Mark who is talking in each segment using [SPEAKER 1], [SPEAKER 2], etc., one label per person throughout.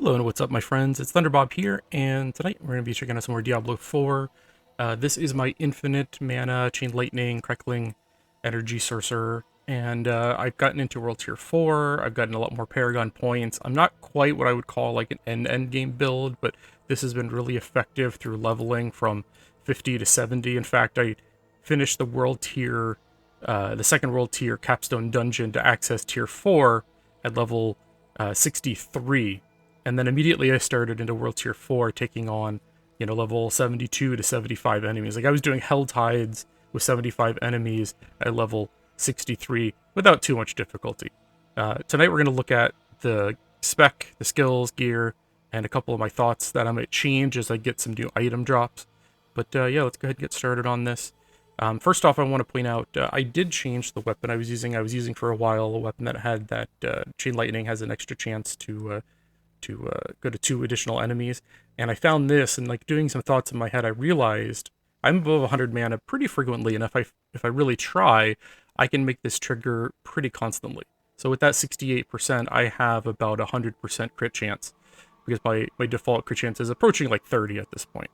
[SPEAKER 1] Hello and what's up my friends, it's Thunderbob here, and tonight we're going to be checking out some more Diablo 4. This is my infinite mana, Chain Lightning Crackling energy sorcerer, and I've gotten into World Tier 4, I've gotten a lot more paragon points. I'm not quite what I would call like an end game build, but this has been really effective through leveling from 50 to 70. In fact, I finished the World Tier, the second World Tier Capstone Dungeon to access Tier 4 at level 63. And then immediately I started into World Tier 4, taking on, level 72 to 75 enemies. Like, I was doing Hell Tides with 75 enemies at level 63 without too much difficulty. Tonight we're going to look at the spec, the skills, gear, and a couple of my thoughts that I might change as I get some new item drops. But yeah, let's go ahead and get started on this. First off, I want to point out, I did change the weapon I was using. I was using for a while a weapon that had that Chain Lightning has an extra chance to go to 2 additional enemies, and I found this, and like doing some thoughts in my head, I realized I'm above 100 mana pretty frequently, and if I really try, I can make this trigger pretty constantly. So with that 68%, I have about 100% crit chance, because my default crit chance is approaching like 30 at this point.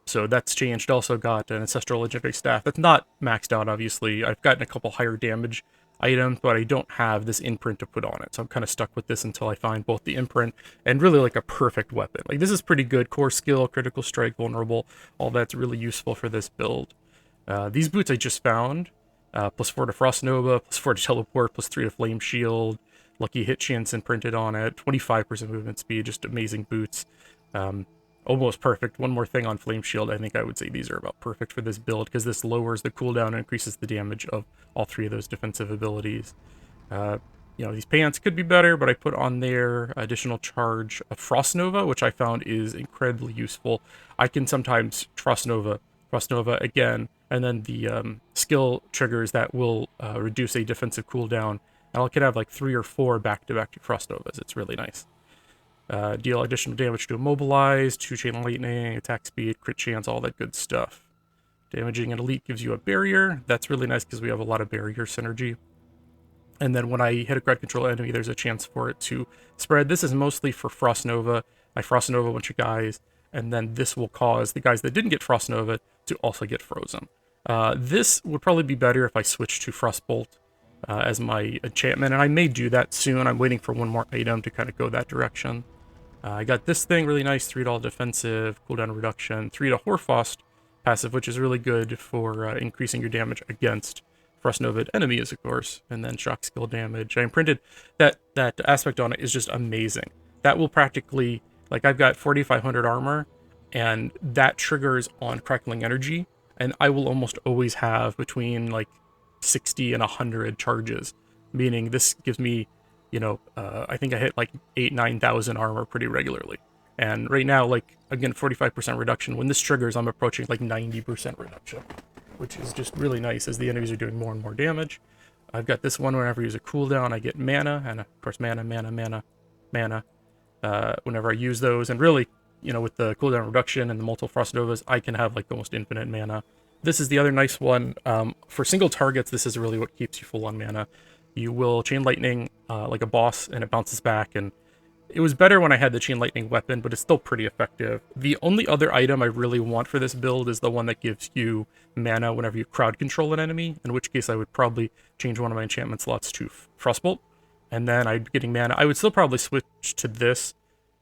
[SPEAKER 1] So that's changed. Also got an Ancestral Legendary Staff. That's not maxed out, obviously. I've gotten a couple higher damage items, but I don't have this imprint to put on it. So I'm kind of stuck with this until I find both the imprint and really like a perfect weapon. Like, this is pretty good. Core skill, critical strike, vulnerable. All that's really useful for this build. These boots I just found. +4 to Frost Nova, +4 to Teleport, +3 to Flame Shield. Lucky hit chance imprinted on it. 25% movement speed. Just amazing boots. Almost perfect. One more thing on Flame Shield, I think I would say these are about perfect for this build, because this lowers the cooldown and increases the damage of all 3 of those defensive abilities. These pants could be better, but I put on there additional charge of Frost Nova, which I found is incredibly useful. I can sometimes Frost Nova again, and then the skill triggers that will reduce a defensive cooldown, and I can have like 3 or 4 back-to-back Frost Novas. It's really nice. Deal additional damage to immobilize, 2 chain lightning, attack speed, crit chance, all that good stuff. Damaging an elite gives you a barrier. That's really nice because we have a lot of barrier synergy. And then when I hit a crowd control enemy, there's a chance for it to spread. This is mostly for Frost Nova. I Frost Nova a bunch of guys, and then this will cause the guys that didn't get Frost Nova to also get frozen. This would probably be better if I switched to Frostbolt as my enchantment, and I may do that soon. I'm waiting for one more item to kind of go that direction. I got this thing, really nice, $3 defensive, cooldown reduction, 3 to Horfrost passive, which is really good for increasing your damage against Frost Nova enemies, of course, and then shock skill damage. I imprinted that aspect on it is just amazing. That will practically, like, I've got 4,500 armor, and that triggers on Crackling Energy, and I will almost always have between like 60 and 100 charges, meaning this gives me, I think I hit like 9,000 armor pretty regularly. And right now, like, again, 45% reduction. When this triggers, I'm approaching like 90% reduction, which is just really nice as the enemies are doing more and more damage. I've got this one whenever I use a cooldown, I get mana, and of course mana, whenever I use those. And really, with the cooldown reduction and the multiple Frost Novas, I can have like almost infinite mana. This is the other nice one. For single targets, this is really what keeps you full on mana. You will Chain Lightning like a boss, and it bounces back, and it was better when I had the Chain Lightning weapon, but it's still pretty effective. The only other item I really want for this build is the one that gives you mana whenever you crowd control an enemy, in which case I would probably change one of my enchantment slots to Frostbolt, and then I'd be getting mana. I would still probably switch to this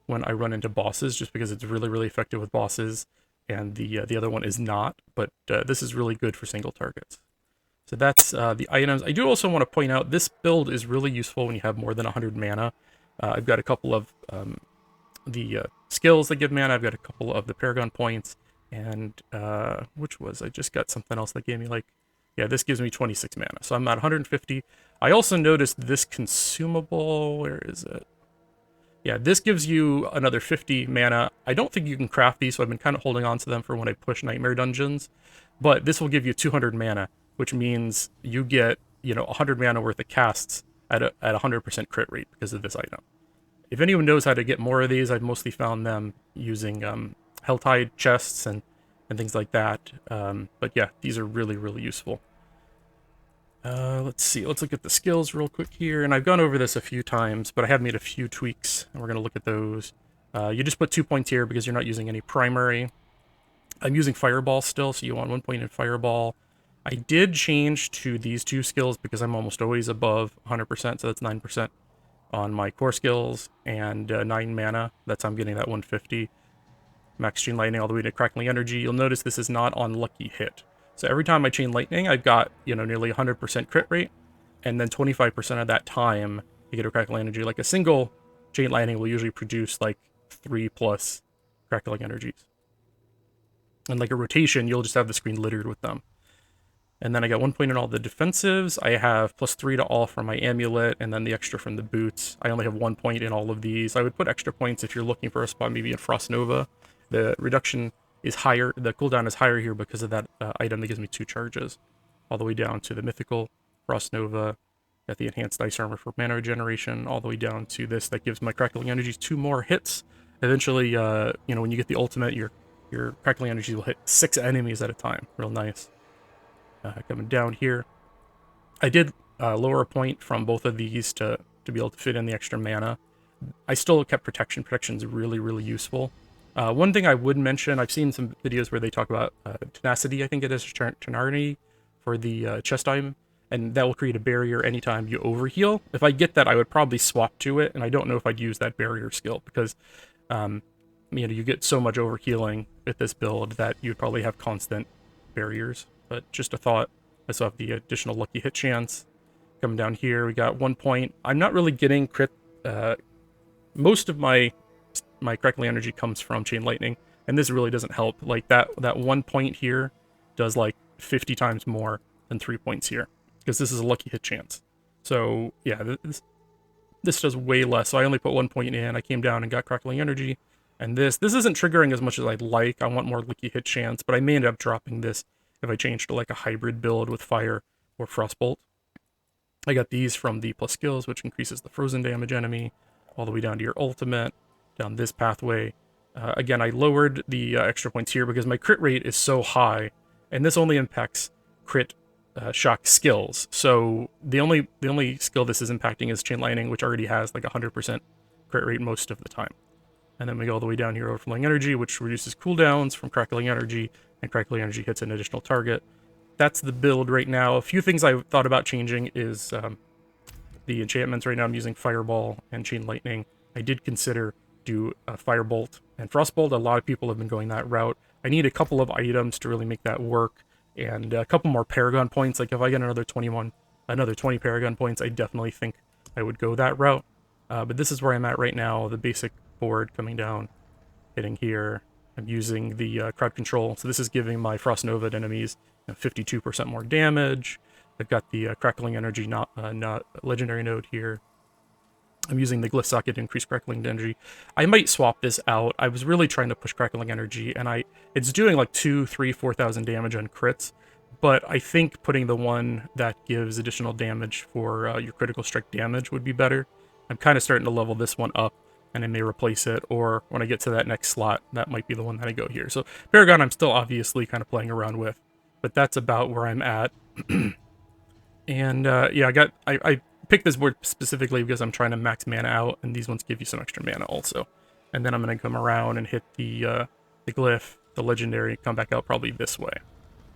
[SPEAKER 1] when I run into bosses, just because it's really, really effective with bosses, and the other one is not, but this is really good for single targets. So that's the items. I do also want to point out, this build is really useful when you have more than 100 mana. I've got a couple of the skills that give mana. I've got a couple of the paragon points, and which was, I just got something else that gave me like, yeah, this gives me 26 mana. So I'm at 150. I also noticed this consumable, where is it? Yeah, this gives you another 50 mana. I don't think you can craft these, so I've been kind of holding on to them for when I push Nightmare Dungeons. But this will give you 200 mana, which means you get, 100 mana worth of casts at 100% crit rate because of this item. If anyone knows how to get more of these, I've mostly found them using Helltide chests and things like that. But yeah, these are really, really useful. Let's see. Let's look at the skills real quick here. And I've gone over this a few times, but I have made a few tweaks, and we're going to look at those. You just put 2 points here because you're not using any primary. I'm using Fireball still, so you want 1 point in Fireball. I did change to these 2 skills because I'm almost always above 100%, so that's 9% on my core skills, and 9 mana. That's how I'm getting that 150. Max Chain Lightning all the way to Crackling Energy. You'll notice this is not on Lucky Hit. So every time I Chain Lightning, I've got, nearly 100% crit rate, and then 25% of that time, you get a Crackling Energy. Like a single Chain Lightning will usually produce like 3+ Crackling Energies. And like a rotation, you'll just have the screen littered with them. And then I got 1 point in all the defensives. I have +3 to all from my amulet, and then the extra from the boots. I only have 1 point in all of these. I would put extra points if you're looking for a spot maybe in Frost Nova. The reduction is higher, the cooldown is higher here because of that item that gives me 2 charges. All the way down to the mythical Frost Nova. Got the enhanced ice armor for mana regeneration, all the way down to this that gives my Crackling Energies 2 more hits. Eventually, when you get the ultimate, your Crackling Energies will hit 6 enemies at a time. Real nice. Coming down here, I did lower a point from both of these to be able to fit in the extra mana. I still kept protection. Protection is really, really useful. One thing I would mention, I've seen some videos where they talk about tenacity, I think it is, temerity for the chest item, and that will create a barrier anytime you overheal. If I get that, I would probably swap to it, and I don't know if I'd use that barrier skill, because you get so much overhealing with this build that you'd probably have constant barriers. But just a thought. I still have the additional lucky hit chance. Coming down here, we got 1 point. I'm not really getting crit. Most of my Crackling Energy comes from Chain Lightning, and this really doesn't help. Like that 1 point here does like 50 times more than 3 points here, because this is a lucky hit chance. So yeah, this does way less. So I only put 1 point in. I came down and got Crackling Energy, and this isn't triggering as much as I'd like. I want more lucky hit chance, but I may end up dropping this if I change to like a hybrid build with Fire or Frostbolt. I got these from the plus skills, which increases the frozen damage enemy, all the way down to your ultimate, down this pathway. Again, I lowered the extra points here because my crit rate is so high, and this only impacts crit shock skills. So the only skill this is impacting is Chain Lightning, which already has like 100% crit rate most of the time. And then we go all the way down here, Overflowing Energy, which reduces cooldowns from Crackling Energy, and Crackling Energy hits an additional target. That's the build right now. A few things I thought about changing is the enchantments. Right now I'm using Fireball and Chain Lightning. I did consider do Firebolt and Frostbolt. A lot of people have been going that route. I need a couple of items to really make that work, and a couple more paragon points. Like if I get another 20 paragon points, I definitely think I would go that route. But this is where I'm at right now. The basic board coming down, hitting here. I'm using the crowd control, so this is giving my Frost Nova enemies 52% more damage. I've got the Crackling Energy not legendary node here. I'm using the Glyph Socket to increase Crackling Energy. I might swap this out. I was really trying to push Crackling Energy, and it's doing like 2,000, 3,000, 4,000 damage on crits, but I think putting the one that gives additional damage for your critical strike damage would be better. I'm kind of starting to level this one up, and I may replace it, or when I get to that next slot, that might be the one that I go here. So Paragon I'm still obviously kind of playing around with, but that's about where I'm at. And yeah, I picked this board specifically because I'm trying to max mana out, and these ones give you some extra mana also. And then I'm going to come around and hit the glyph, the legendary, come back out probably this way.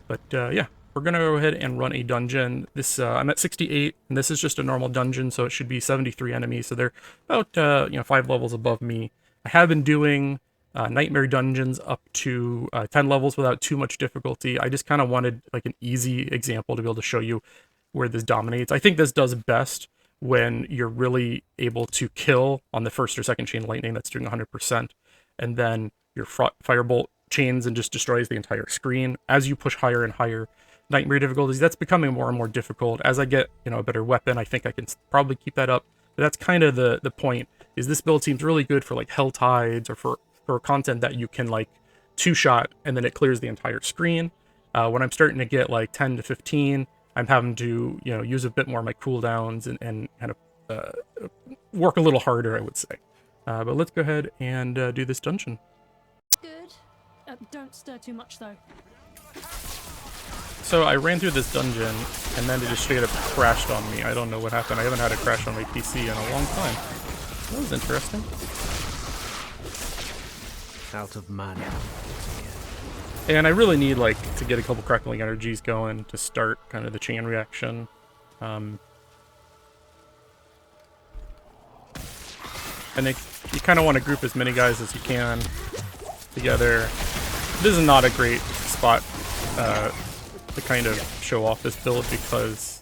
[SPEAKER 1] But yeah, we're going to go ahead and run a dungeon. This I'm at 68, and this is just a normal dungeon, so it should be 73 enemies, so they're about 5 levels above me. I have been doing nightmare dungeons up to 10 levels without too much difficulty. I just kind of wanted like an easy example to be able to show you where this dominates. I think this does best when you're really able to kill on the first or second Chain Lightning that's doing 100%, and then your Firebolt chains and just destroys the entire screen. As you push higher and higher nightmare difficulties, that's becoming more and more difficult. As I get a better weapon, I think I can probably keep that up. But that's kind of the point, is this build seems really good for like Hell Tides, or for content that you can like two-shot and then it clears the entire screen. When I'm starting to get like 10 to 15, I'm having to use a bit more of my cooldowns and kind of work a little harder, I would say. But let's go ahead and do this dungeon.
[SPEAKER 2] Good. Don't stir too much though.
[SPEAKER 1] So I ran through this dungeon, and then it just straight up crashed on me. I don't know what happened. I haven't had a crash on my PC in a long time. That was interesting.
[SPEAKER 2] Out of mana.
[SPEAKER 1] And I really need, like, to get a couple crackling energies going to start kind of the chain reaction. And you kind of want to group as many guys as you can together. This is not a great spot to kind of show off this build because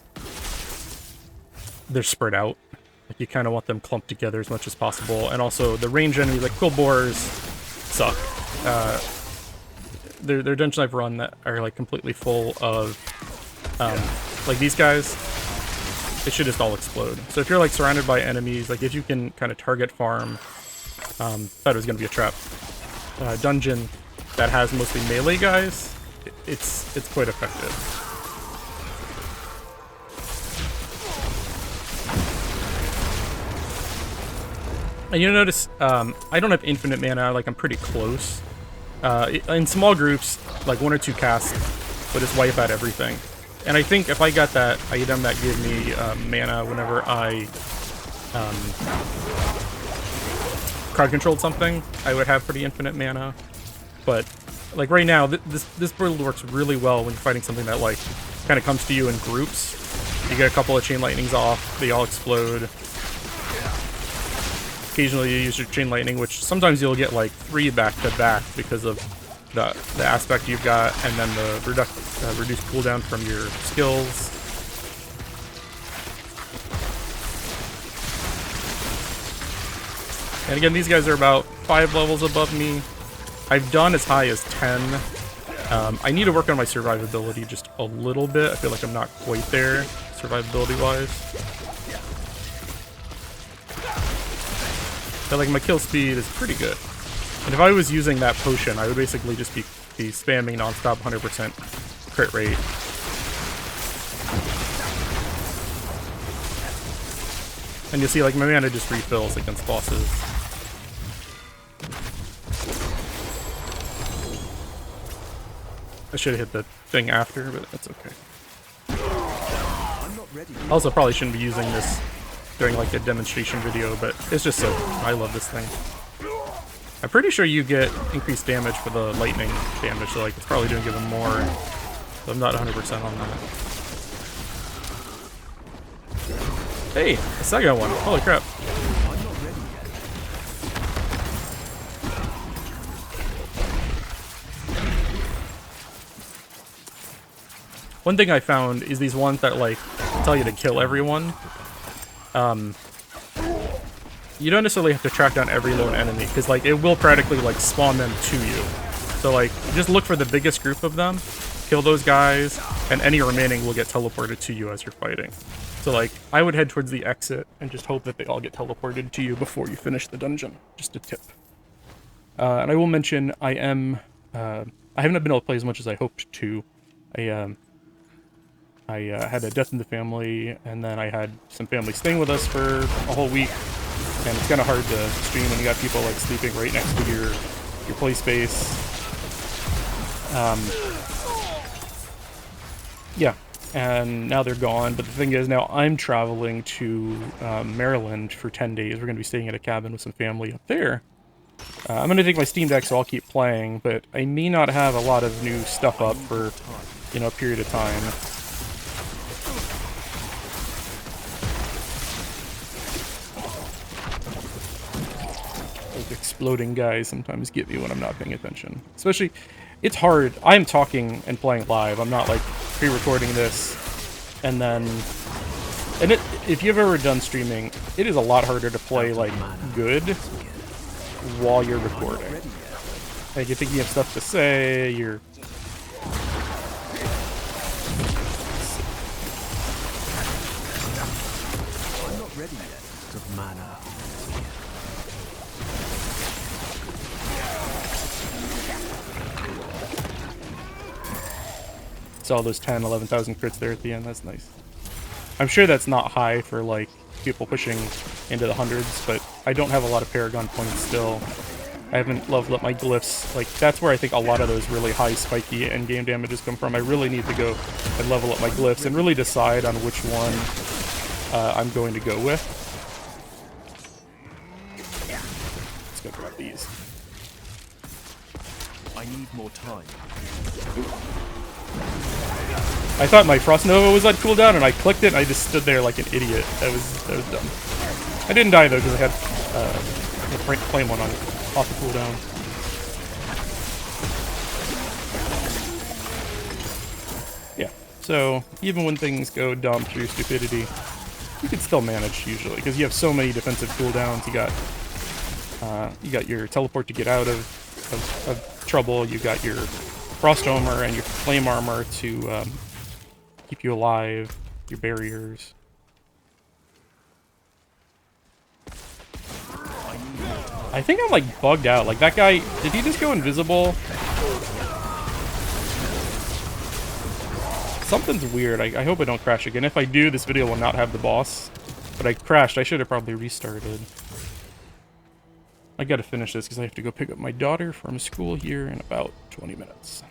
[SPEAKER 1] they're spread out. Like, you kind of want them clumped together as much as possible. And also, the range enemies, like quill borers, suck. They're dungeons I've run that are like completely full of like these guys. It should just all explode. So if you're like surrounded by enemies, like if you can kind of target farm, thought it was gonna be a trap. Dungeon that has mostly melee guys, it's quite effective. And you'll notice I don't have infinite mana. Like I'm pretty close. In small groups, like 1 or 2 casts would just wipe out everything. And I think if I got that item that gave me mana whenever I crowd controlled something, I would have pretty infinite mana. But like right now, this build works really well when you're fighting something that like kind of comes to you in groups. You get a couple of chain lightnings off, they all explode. Occasionally you use your chain lightning, which sometimes you'll get like 3 back to back because of the aspect you've got, and then the reduced cooldown from your skills. And again, these guys are about 5 levels above me. I've done as high as 10. I need to work on my survivability just a little bit. I feel like I'm not quite there, survivability-wise. But like my kill speed is pretty good. And if I was using that potion, I would basically just be spamming nonstop 100% crit rate. And you'll see like my mana just refills against bosses. I should have hit the thing after, but that's okay. I also probably shouldn't be using this during like a demonstration video, but it's just so I love this thing. I'm pretty sure you get increased damage for the lightning damage, so like it's probably doing even more. So I'm not 100% on that. Hey, a second one. Holy crap. One thing I found is these ones that like tell you to kill everyone. You don't necessarily have to track down every lone enemy, because like it will practically like spawn them to you. So like just look for the biggest group of them, kill those guys, and any remaining will get teleported to you as you're fighting. So like I would head towards the exit and just hope that they all get teleported to you before you finish the dungeon. Just a tip. And I will mention I haven't been able to play as much as I hoped to. I had a death in the family, and then I had some family staying with us for a whole week. And it's kind of hard to stream when you got people like sleeping right next to your play space. Yeah, and now they're gone. But the thing is, now I'm traveling to Maryland for 10 days. We're going to be staying at a cabin with some family up there. I'm going to take my Steam Deck, so I'll keep playing. But I may not have a lot of new stuff up for, you know, a period of time. Exploding guys sometimes get me when I'm not paying attention. Especially, it's hard. I'm talking and playing live. I'm not like pre-recording this and then... And if you've ever done streaming, it is a lot harder to play like good while you're recording. Like you're thinking of stuff to say, you're...
[SPEAKER 2] I'm not ready yet. Of mana.
[SPEAKER 1] Saw those 10, 11,000 crits there at the end. That's nice. I'm sure that's not high for like people pushing into the hundreds, but I don't have a lot of paragon points still. I haven't leveled up my glyphs. Like, that's where I think a lot of those really high spiky endgame damages come from. I really need to go and level up my glyphs and really decide on which one I'm going to go with. Let's go grab these.
[SPEAKER 2] I need more time.
[SPEAKER 1] I thought my Frost Nova was on cooldown, and I clicked it, and I just stood there like an idiot. That was dumb. I didn't die, though, because I had the flame one on off the cooldown. Yeah, so even when things go dumb through stupidity, you can still manage, usually, because you have so many defensive cooldowns. You got your teleport to get out of trouble, you got your Frost Armor and your Flame Armor to keep you alive, your barriers. I think I'm like bugged out. Like that guy, did he just go invisible? Something's weird. I hope I don't crash again. If I do, this video will not have the boss. But I crashed. I should have probably restarted. I gotta finish this because I have to go pick up my daughter from school here in about 20 minutes.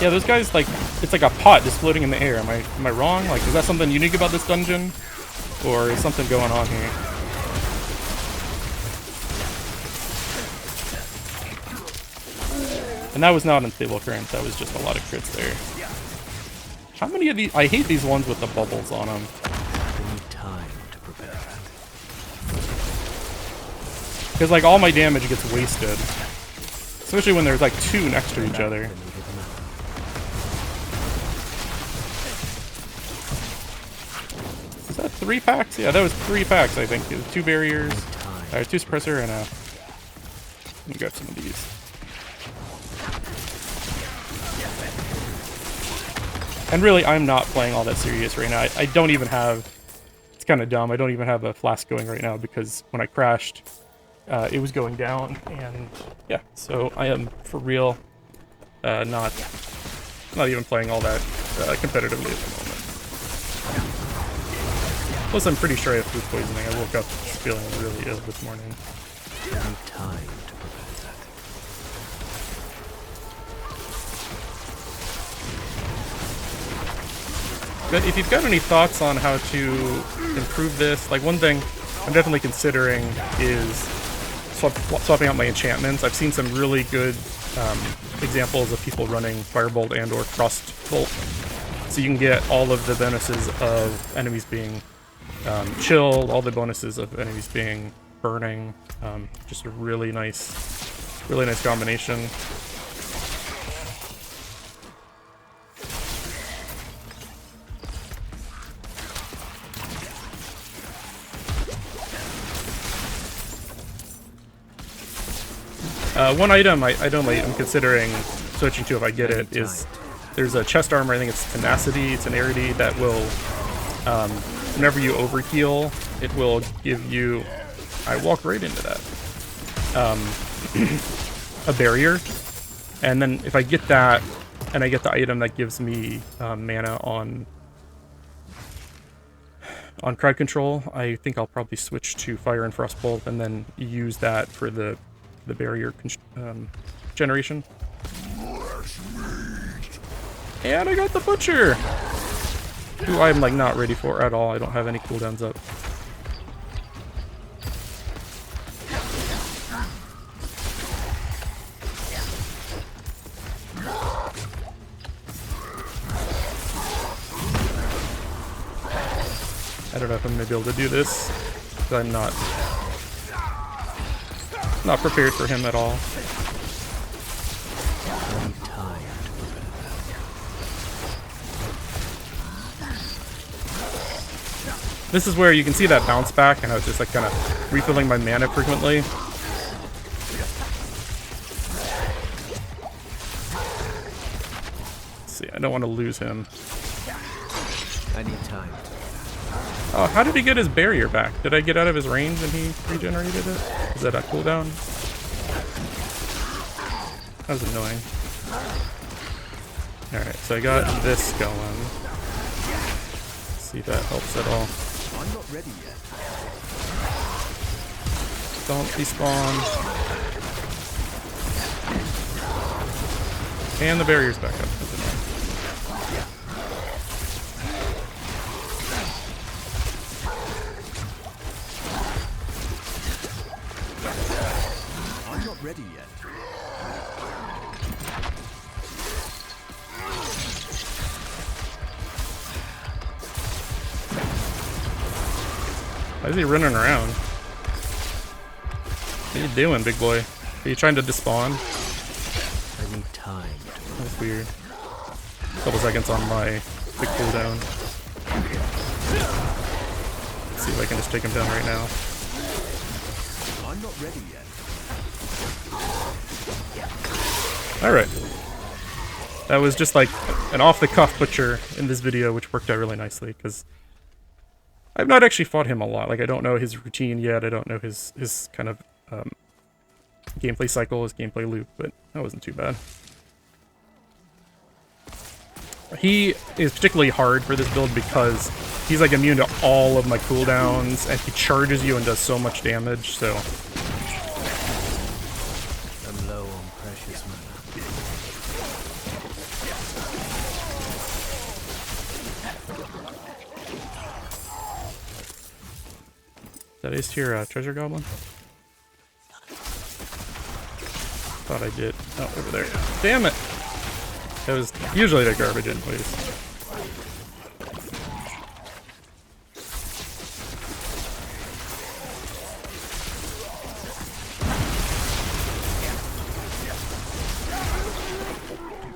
[SPEAKER 1] Yeah, those guys, like, it's like a pot just floating in the air. Am I wrong? Like, is that something unique about this dungeon? Or is something going on here? And that was not unstable current, that was just a lot of crits there. How many of these? I hate these ones with the bubbles on them.
[SPEAKER 2] I need time to prepare that.
[SPEAKER 1] Because, like, all my damage gets wasted. Especially when there's, like, two next to each other. Is that 3 packs? Yeah, that was 3 packs, I think. 2 barriers, 2 suppressor, and a... Let me grab some of these. And really, I'm not playing all that serious right now. I don't even have... It's kind of dumb. I don't even have a flask going right now because when I crashed, it was going down. And yeah, so I am, for real, not even playing all that competitively at the moment. Plus, I'm pretty sure I have food poisoning. I woke up feeling really ill this morning.
[SPEAKER 2] I need time to prepare that.
[SPEAKER 1] But if you've got any thoughts on how to improve this, like one thing I'm definitely considering is swapping out my enchantments. I've seen some really good examples of people running Firebolt and or Frostbolt. So you can get all of the bonuses of enemies being chilled, all the bonuses of enemies being burning. Just a really nice combination. One item I'm considering switching to if I get it is there's a chest armor. I think it's tenacity, temerity that will whenever you overheal, it will give you. I walk right into that. A barrier, and then if I get that, and I get the item that gives me mana on crowd control, I think I'll probably switch to Fire and Frostbolt, and then use that for the barrier generation. And I got the Butcher, who I'm like not ready for at all. I don't have any cooldowns up. I don't know if I'm gonna be able to do this, because I'm not prepared for him at all. This is where you can see that bounce back, and I was just like kind of refilling my mana frequently. Let's see, I don't want to lose him.
[SPEAKER 2] I need time.
[SPEAKER 1] Oh, how did he get his barrier back? Did I get out of his range and he regenerated it? Is that a cooldown? That was annoying. Alright, so I got this going. See if that helps at all.
[SPEAKER 2] I'm not ready yet.
[SPEAKER 1] Don't despawn. And the barrier's back up. That's annoying.
[SPEAKER 2] I'm not ready yet.
[SPEAKER 1] Why is he running around? What are you doing, big boy? Are you trying to despawn?
[SPEAKER 2] I need time.
[SPEAKER 1] That's weird. A couple seconds on my quick cooldown. Let's see if I can just take him down right now.
[SPEAKER 2] I'm not ready yet.
[SPEAKER 1] Alright. That was just like an off-the-cuff butcher in this video, which worked out really nicely, because I've not actually fought him a lot. Like, I don't know his routine yet, I don't know his kind of gameplay cycle, his gameplay loop, but that wasn't too bad. He is particularly hard for this build because he's like immune to all of my cooldowns, and he charges you and does so much damage, so...
[SPEAKER 2] I'm low on precious mana.
[SPEAKER 1] That is your treasure goblin? Thought I did. Oh, over there. Damn it! That was usually the garbage in place.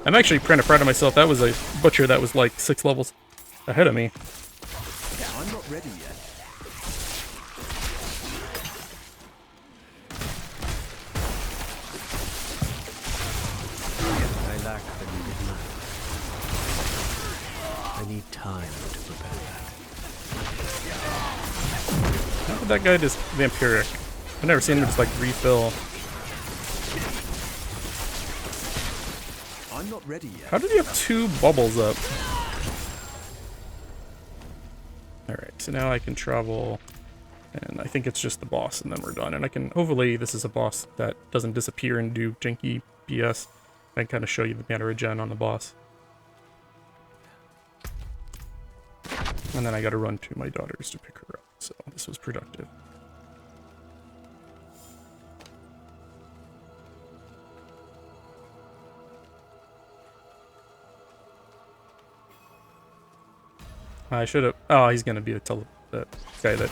[SPEAKER 1] I'm actually kind of proud of myself. That was a butcher that was like 6 levels ahead of me.
[SPEAKER 2] I'm not ready yet. I lack the needed mana. I need time to prepare that.
[SPEAKER 1] How did that guy just vampiric? I've never seen him just like refill.
[SPEAKER 2] I'm not ready yet.
[SPEAKER 1] How did he have 2 bubbles up? Alright, so now I can travel, and I think it's just the boss, and then we're done. And I can, hopefully this is a boss that doesn't disappear and do janky BS. I can kind of show you the mana regen on the boss. And then I gotta run to my daughters to pick her up, so this was productive. I should have... Oh, he's gonna be the guy that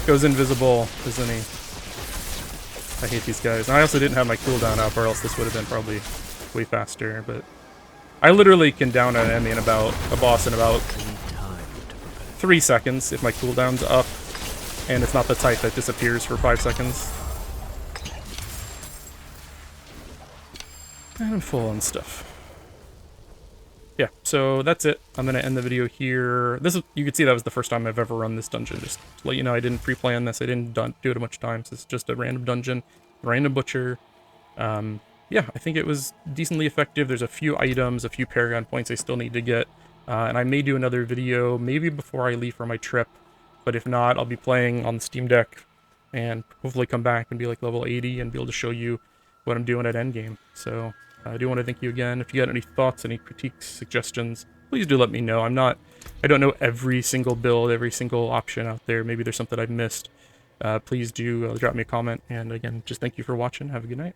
[SPEAKER 1] goes invisible, isn't he? I hate these guys. And I also didn't have my cooldown up, or else this would have been probably way faster, but... I literally can down an enemy in about... a boss in about 3 seconds if my cooldown's up, and it's not the type that disappears for 5 seconds. And I'm full on stuff. Yeah, so that's it. I'm going to end the video here. This is, you can see that was the first time I've ever run this dungeon. Just to let you know, I didn't pre-plan this. I didn't do it a bunch of times. It's just a random dungeon, random butcher. Yeah, I think it was decently effective. There's a few items, a few paragon points I still need to get. And I may do another video, maybe before I leave for my trip. But if not, I'll be playing on the Steam Deck and hopefully come back and be like level 80 and be able to show you what I'm doing at endgame. So... I do want to thank you again. If you got any thoughts, any critiques, suggestions, please do let me know. I don't know every single build, every single option out there. Maybe there's something I've missed. Please do drop me a comment. And again, just thank you for watching. Have a good night.